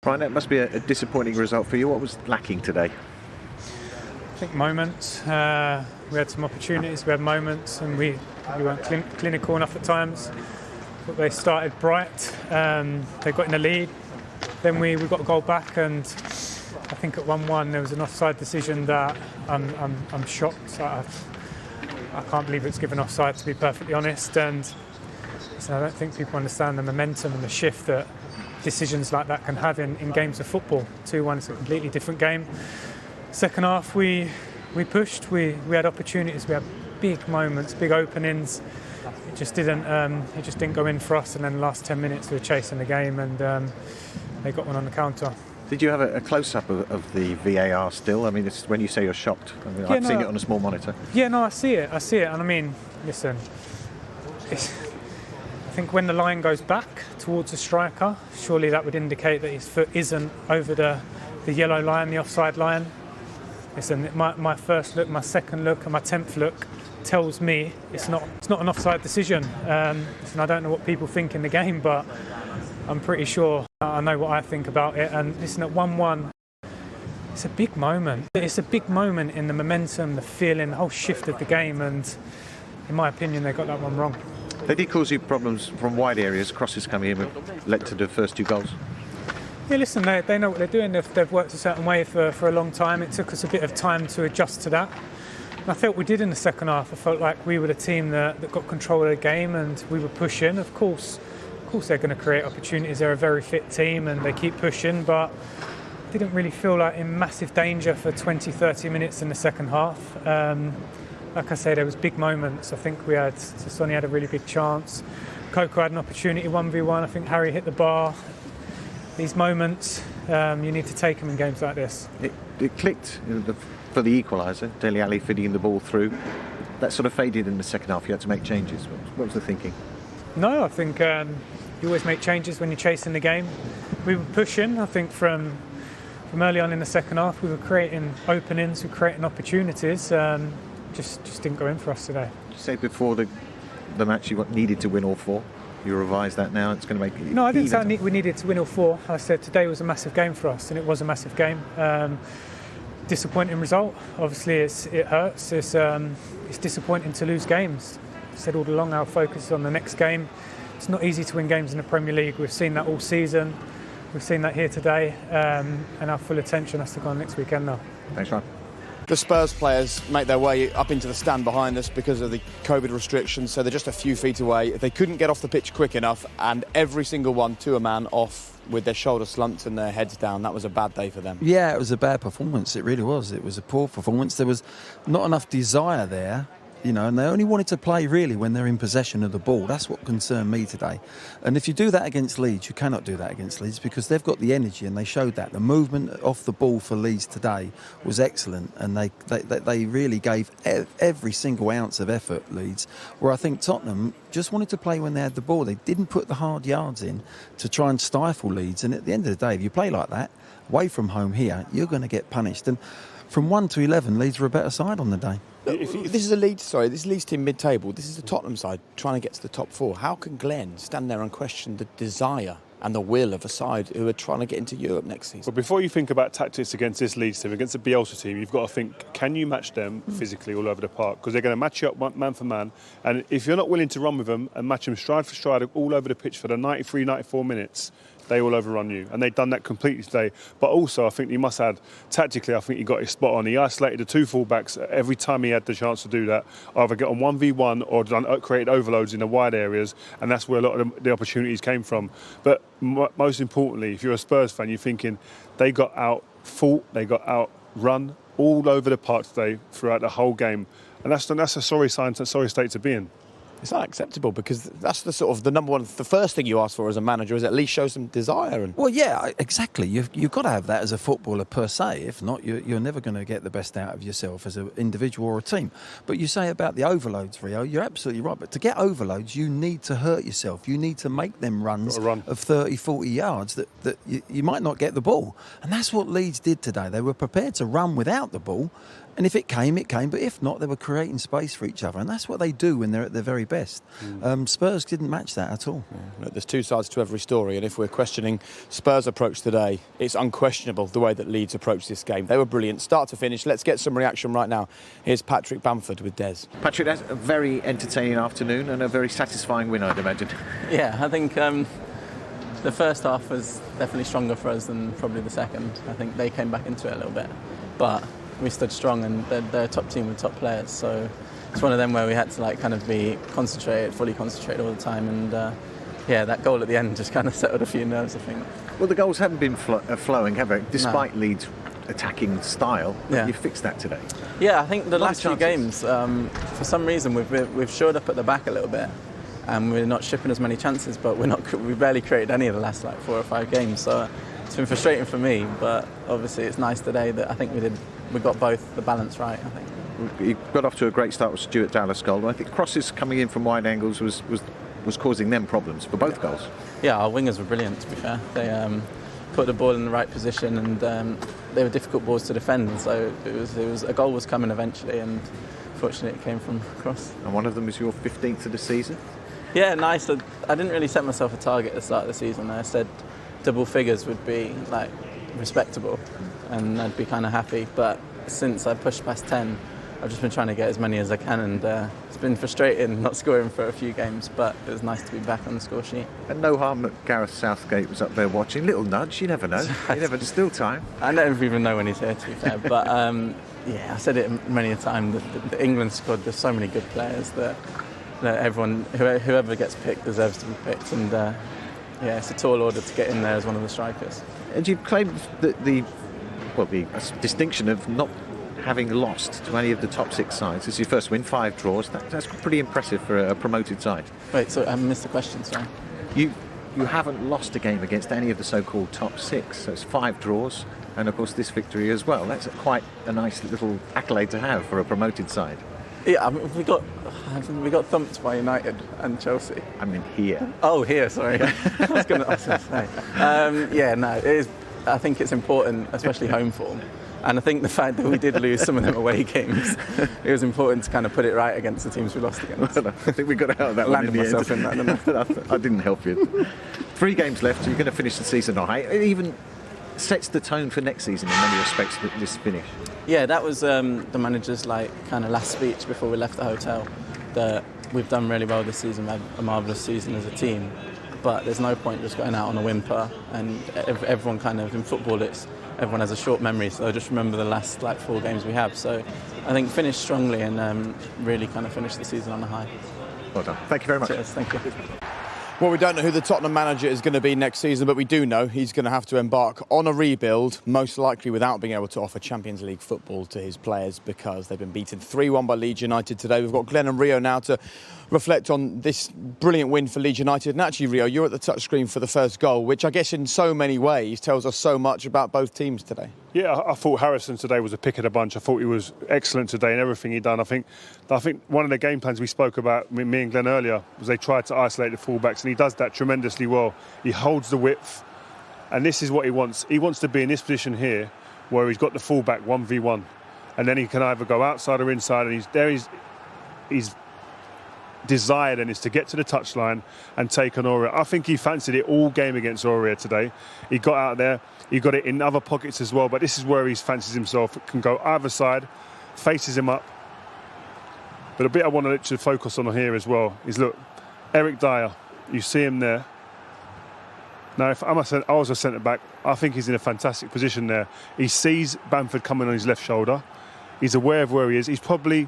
Brian, that must be a disappointing result for you. What was lacking today? I think moments. We had some opportunities, we had moments, and we weren't clinical enough at times. But they started bright. They got in the lead. Then we got a goal back, and I think at 1-1 there was an offside decision that I'm shocked. I can't believe it's given offside, to be perfectly honest. And so I don't think people understand the momentum and the shift that decisions like that can have in games of football. 2-1 is a completely different game. Second half we pushed, we had opportunities, we had big moments, big openings. It just didn't go in for us, and then the last 10 minutes we were chasing the game, and they got one on the counter. Did you have a close-up of the VAR still? I mean, it's when you say you're shocked. I mean, I've seen it on a small monitor. Yeah, no, I see it. And I mean, listen, I think when the line goes back towards the striker, surely that would indicate that his foot isn't over the yellow line, the offside line. Listen, my first look, my second look, and my 10th look tells me it's not an offside decision. Listen, I don't know what people think in the game, but I'm pretty sure I know what I think about it. And listen, at 1-1, it's a big moment. It's a big moment in the momentum, the feeling, the whole shift of the game. And in my opinion, they got that one wrong. They did cause you problems from wide areas. Crosses coming in led to the first 2 goals. Yeah, listen, they know what they're doing. They've worked a certain way for a long time. It took us a bit of time to adjust to that. And I felt we did in the second half. I felt like we were the team that got control of the game, and we were pushing. Of course they're going to create opportunities. They're a very fit team and they keep pushing, but didn't really feel like in massive danger for 20-30 minutes in the second half. Like I say, there was big moments. I think Sonny had a really big chance. Coco had an opportunity 1v1. I think Harry hit the bar. These moments, you need to take them in games like this. It clicked for the equaliser. Dele Alli feeding the ball through. That sort of faded in the second half. You had to make changes. What was the thinking? No, I think you always make changes when you're chasing the game. We were pushing. I think from early on in the second half, we were creating openings, we were creating opportunities. Just didn't go in for us today. Did you say before the match you needed to win all 4? You revise that now, it's going to make it No, I didn't say we needed to win all 4. I said today was a massive game for us, and it was a massive game. Disappointing result. Obviously, it hurts. It's disappointing to lose games. I said all along, our focus is on the next game. It's not easy to win games in the Premier League. We've seen that all season. We've seen that here today, and our full attention has to go on next weekend now. Thanks, Ryan. The Spurs players make their way up into the stand behind us because of the COVID restrictions, so they're just a few feet away. They couldn't get off the pitch quick enough, and every single one to a man off with their shoulders slumped and their heads down. That was a bad day for them. Yeah, it was a bad performance. It really was. It was a poor performance. There was not enough desire there. And they only wanted to play really when they're in possession of the ball. That's what concerned me today. And if you do that against Leeds, you cannot do that against Leeds because they've got the energy, and they showed that. The movement off the ball for Leeds today was excellent, and they really gave every single ounce of effort, Leeds, where I think Tottenham just wanted to play when they had the ball. They didn't put the hard yards in to try and stifle Leeds. And at the end of the day, if you play like that, away from home here, you're going to get punished. And from 1 to 11, Leeds were a better side on the day. This is Leeds team mid-table. This is the Tottenham side trying to get to the top 4. How can Glenn stand there and question the desire and the will of a side who are trying to get into Europe next season? Well, before you think about tactics against this Leeds team, against the Bielsa team, you've got to think, can you match them physically all over the park? Because they're going to match you up man for man. And if you're not willing to run with them and match them stride for stride all over the pitch for the 93, 94 minutes, they will overrun you. And they've done that completely today. But also, I think you must add, tactically, I think he got his spot on. He isolated the 2 fullbacks every time he had the chance to do that. Either get on 1v1 or create overloads in the wide areas. And that's where a lot of the opportunities came from. But most importantly, if you're a Spurs fan, you're thinking they got out fought, they got out run all over the park today throughout the whole game. And that's a sorry state to be in. It's not acceptable because that's the number one, the first thing you ask for as a manager is at least show some desire. Well, yeah, exactly. You've got to have that as a footballer per se. If not, you're never going to get the best out of yourself as an individual or a team. But you say about the overloads, Rio, you're absolutely right. But to get overloads, you need to hurt yourself. You need to make them runs of 30, 40 yards that you might not get the ball. And that's what Leeds did today. They were prepared to run without the ball. And if it came, it came. But if not, they were creating space for each other. And that's what they do when they're at their very best. Spurs didn't match that at all. Look, there's two sides to every story. And if we're questioning Spurs' approach today, it's unquestionable the way that Leeds approached this game. They were brilliant, start to finish. Let's get some reaction right now. Here's Patrick Bamford with Des. Patrick, that's a very entertaining afternoon and a very satisfying win, I'd imagine. Yeah, I think the first half was definitely stronger for us than probably the second. I think they came back into it a little bit. But we stood strong, and they're a top team with top players, so it's one of them where we had to kind of be fully concentrated all the time, and that goal at the end just kind of settled a few nerves, I think. Well, the goals haven't been flowing, have they? Despite Leeds' attacking style, you fixed that today. Yeah, I think the last few games, for some reason, we've shored up at the back a little bit, and we're not shipping as many chances, but we barely created any of the last 4 or 5 games, so it's been frustrating for me, but obviously it's nice today that I think we got both the balance right, I think. You got off to a great start with Stuart Dallas' goal. I think crosses coming in from wide angles was causing them problems for both goals. Yeah, our wingers were brilliant, to be fair. They put the ball in the right position, and they were difficult balls to defend, so it was a goal was coming eventually, and fortunately it came from cross. And one of them is your 15th of the season? Yeah, nice. I didn't really set myself a target at the start of the season. I said double figures would be respectable, and I'd be kind of happy. But since I pushed past 10, I've just been trying to get as many as I can, and it's been frustrating not scoring for a few games, but it was nice to be back on the score sheet. And no harm that Gareth Southgate was up there watching. Little nudge, you never know. There's still time. I never even know when he's here, to be fair. But I said it many a time. The England squad, there's so many good players that everyone, whoever gets picked, deserves to be picked, and it's a tall order to get in there as one of the strikers. And you claimed the distinction of not having lost to any of the top 6 sides. This is your first win, 5 draws. That's pretty impressive for a promoted side. Wait, so I missed the question, sorry. You haven't lost a game against any of the so-called top 6. So it's 5 draws, and of course this victory as well. That's quite a nice little accolade to have for a promoted side. Yeah, I mean, we got thumped by United and Chelsea. I mean here. Oh, here, sorry. I was going to say. It is. I think it's important, especially home form. And I think the fact that we did lose some of them away games, it was important to kind of put it right against the teams we lost against. I think we got out of that one in the myself in that, didn't I didn't help you. 3 games left, so you're going to finish the season high. It even sets the tone for next season in many respects, this finish. Yeah, that was the manager's kind of last speech before we left the hotel, that we've done really well this season, we had a marvellous season as a team, but there's no point just going out on a whimper, and everyone kind of, in football, everyone has a short memory, so just remember the last 4 games we have. So I think finish strongly and really kind of finish the season on a high. Well done. Thank you very much. Cheers, thank you. Well, we don't know who the Tottenham manager is going to be next season, but we do know he's going to have to embark on a rebuild, most likely without being able to offer Champions League football to his players because they've been beaten 3-1 by Leeds United today. We've got Glenn and Rio now to reflect on this brilliant win for Leeds United. And actually, Rio, you're at the touchscreen for the first goal, which I guess in so many ways tells us so much about both teams today. Yeah, I thought Harrison today was a pick of the bunch. I thought he was excellent today in everything he done. I think one of the game plans we spoke about, me and Glenn earlier, was they tried to isolate the fullbacks, and he does that tremendously well. He holds the width, and this is what he wants. He wants to be in this position here, where he's got the fullback 1v1, and then he can either go outside or inside, and he's desire then is to get to the touchline and take on Aurier. I think he fancied it all game against Aurier today. He got out there, he got it in other pockets as well, but this is where he fancies himself. Can go either side, faces him up. But a bit I want to focus on here as well is, look, Eric Dyer, you see him there. Now, if I was a centre-back, I think he's in a fantastic position there. He sees Bamford coming on his left shoulder. He's aware of where he is. He's probably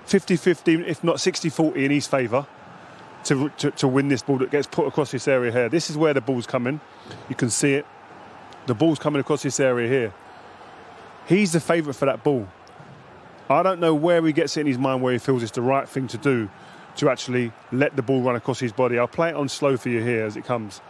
50-50, if not 60-40 in his favour to win this ball that gets put across this area here. This is where the ball's coming. You can see it. The ball's coming across this area here. He's the favourite for that ball. I don't know where he gets it in his mind where he feels it's the right thing to do to actually let the ball run across his body. I'll play it on slow for you here as it comes.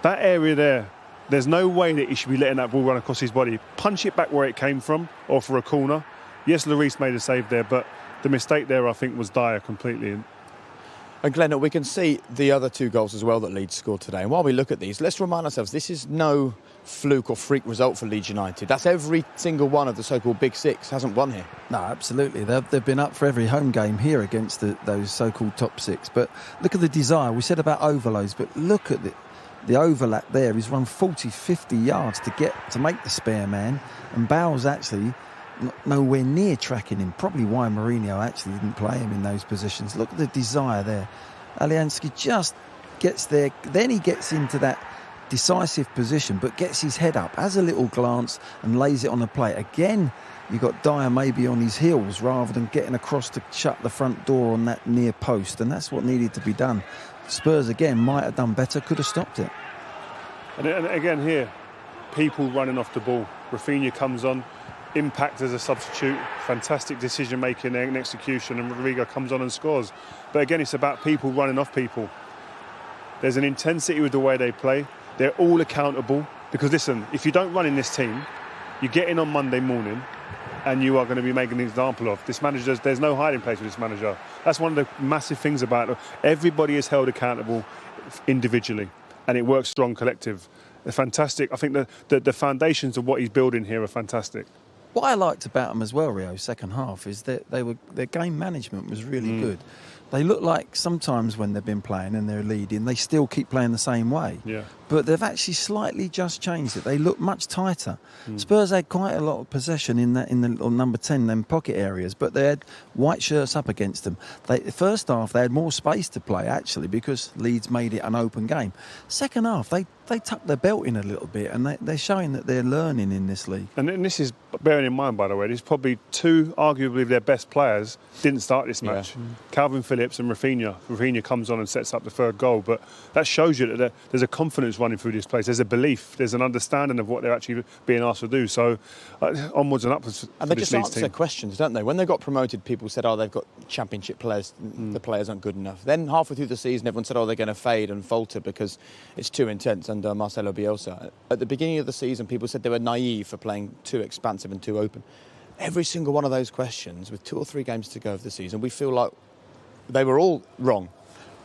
That area there, there's no way that he should be letting that ball run across his body. Punch it back where it came from or for a corner. Yes, Lloris made a save there, but the mistake there, I think, was Dyer completely. And Glenn, we can see the other 2 goals as well that Leeds scored today. And while we look at these, let's remind ourselves, this is no fluke or freak result for Leeds United. That's every single one of the so-called Big Six hasn't won here. No, absolutely. They've been up for every home game here against those so-called top 6. But look at the desire. We said about overloads, but look at the overlap there. He's run 40, 50 yards to make the spare man. And Bowles actually nowhere near tracking him. Probably why Mourinho actually didn't play him in those positions. Look at the desire there. Alioski just gets there. Then he gets into that decisive position, but gets his head up, has a little glance and lays it on the plate. Again, you've got Dyer maybe on his heels rather than getting across to shut the front door on that near post. And that's what needed to be done. Spurs, again, might have done better, could have stopped it. And again here, people running off the ball. Rafinha comes on, impact as a substitute, fantastic decision making and execution, and Rodrigo comes on and scores. But again, it's about people running off people. There's an intensity with the way they play. They're all accountable, because listen, if you don't run in this team, you get in on Monday morning and you are going to be making an example of this manager. There's no hiding place with this manager. That's one of the massive things about it. Everybody is held accountable individually, and it works strong collective. They're fantastic. I think the foundations of what he's building here are fantastic. What I liked about them as well, Rio, second half, is that their game management was really good. They look like sometimes when they've been playing and they're leading, they still keep playing the same way. Yeah. But they've actually slightly just changed it. They look much tighter. Spurs had quite a lot of possession in the little number 10, them pocket areas, but they had white shirts up against them. First half, they had more space to play, actually, because Leeds made it an open game. Second half, they tucked their belt in a little bit, and they're showing that they're learning in this league. And this is, bearing in mind, by the way, there's probably 2, arguably their best players, didn't start this match. Calvin Phillips and Rafinha. Rafinha comes on and sets up the 3rd goal, but that shows you that there's a confidence running through this place. There's a belief, there's an understanding of what they're actually being asked to do. So onwards and upwards. And they just answer questions, don't they? When they got promoted, people said, they've got championship players, the players aren't good enough. Then halfway through the season, everyone said, they're going to fade and falter because it's too intense under Marcelo Bielsa. At the beginning of the season, people said they were naive for playing too expansive and too open. Every single one of those questions, with 2 or 3 games to go of the season, we feel like they were all wrong.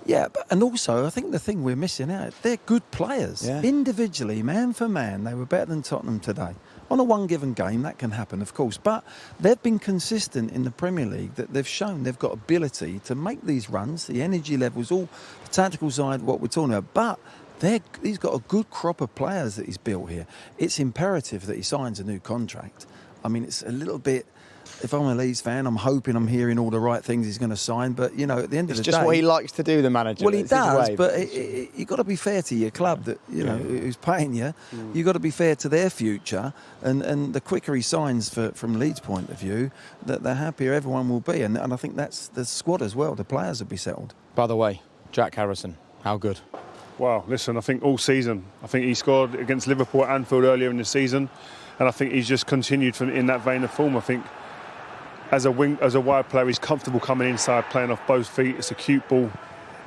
Yeah, and also I think the thing we're missing out, they're good players. Yeah. Individually, man for man, they were better than Tottenham today. On a one given game, that can happen, of course. But they've been consistent in the Premier League, that they've shown they've got ability to make these runs, the energy levels, all the tactical side, what we're talking about. But he's got a good crop of players that he's built here. It's imperative that he signs a new contract. I mean, it's a little bit... If I'm a Leeds fan, I'm hoping I'm hearing all the right things he's going to sign. But, at the end of the day... It's just what he likes to do, the manager. Well, he does, but you've got to be fair to your club that, who's paying you. You've got to be fair to their future. And the quicker he signs from Leeds' point of view, the happier everyone will be. And I think that's the squad as well. The players will be settled. By the way, Jack Harrison, how good? Wow, listen, I think all season. I think he scored against Liverpool at Anfield earlier in the season. And I think he's just continued in that vein of form. I think... As a wide player, he's comfortable coming inside, playing off both feet. It's a cute ball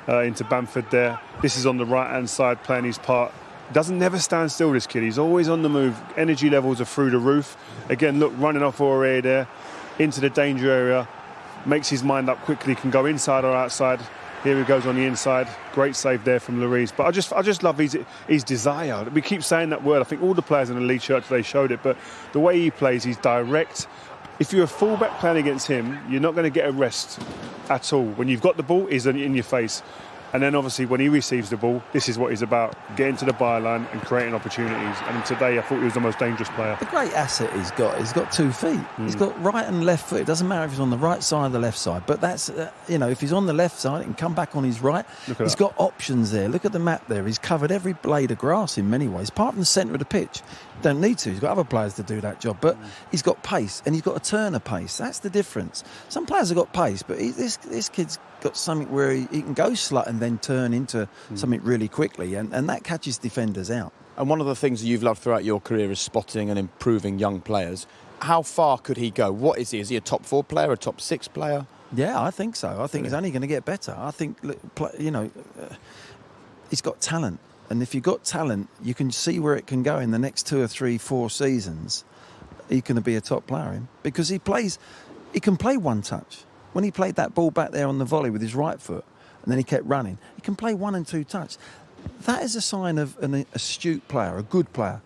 into Bamford there. This is on the right-hand side, playing his part. Doesn't never stand still, this kid. He's always on the move. Energy levels are through the roof. Again, look, running off Aurier there, into the danger area. Makes his mind up quickly, can go inside or outside. Here he goes on the inside. Great save there from Lloris. But I just love his desire. We keep saying that word. I think all the players in the league shirt today showed it. But the way he plays, he's direct. If you're a fullback playing against him, you're not going to get a rest at all. When you've got the ball, he's in your face. And then obviously when he receives the ball, this is what he's about, getting to the byline and creating opportunities. And today I thought he was the most dangerous player. The great asset he's got 2 feet. He's got right and left foot. It doesn't matter if he's on the right side or the left side. But that's, if he's on the left side, he can come back on his right. He's got options there. Look at the map there. He's covered every blade of grass in many ways, apart from the centre of the pitch. Don't need to. He's got other players to do that job. But he's got pace, and he's got a turn of pace. That's the difference. Some players have got pace, but this kid's got something where he can go slut and then turn into something really quickly, and that catches defenders out. And one of the things that you've loved throughout your career is spotting and improving young players. How far could he go? What is he? Is he a top 4 player, a top 6 player? Yeah, I think so. I think he's only going to get better. I think, he's got talent. And if you've got talent, you can see where it can go in the next 2 or 3, 4 seasons. He's going to be a top player because he can play one touch. When he played that ball back there on the volley with his right foot, and then he kept running. He can play 1 and 2 touch. That is a sign of an astute player, a good player.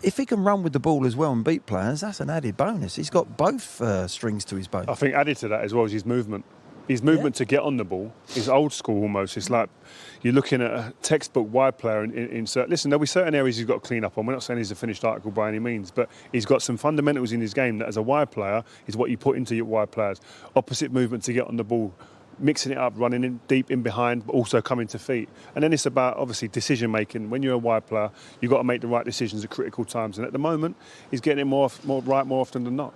If he can run with the ball as well and beat players, that's an added bonus. He's got both strings to his bow. I think added to that as well is his movement. His movement to get on the ball is old school almost. It's like you're looking at a textbook wide player in certain... Listen, there'll be certain areas he's got to clean up on. We're not saying he's a finished article by any means, but he's got some fundamentals in his game that as a wide player is what you put into your wide players. Opposite movement to get on the ball, mixing it up, running in deep in behind, but also coming to feet. And then it's about, obviously, decision-making. When you're a wide player, you've got to make the right decisions at critical times. And at the moment, he's getting it more right more often than not.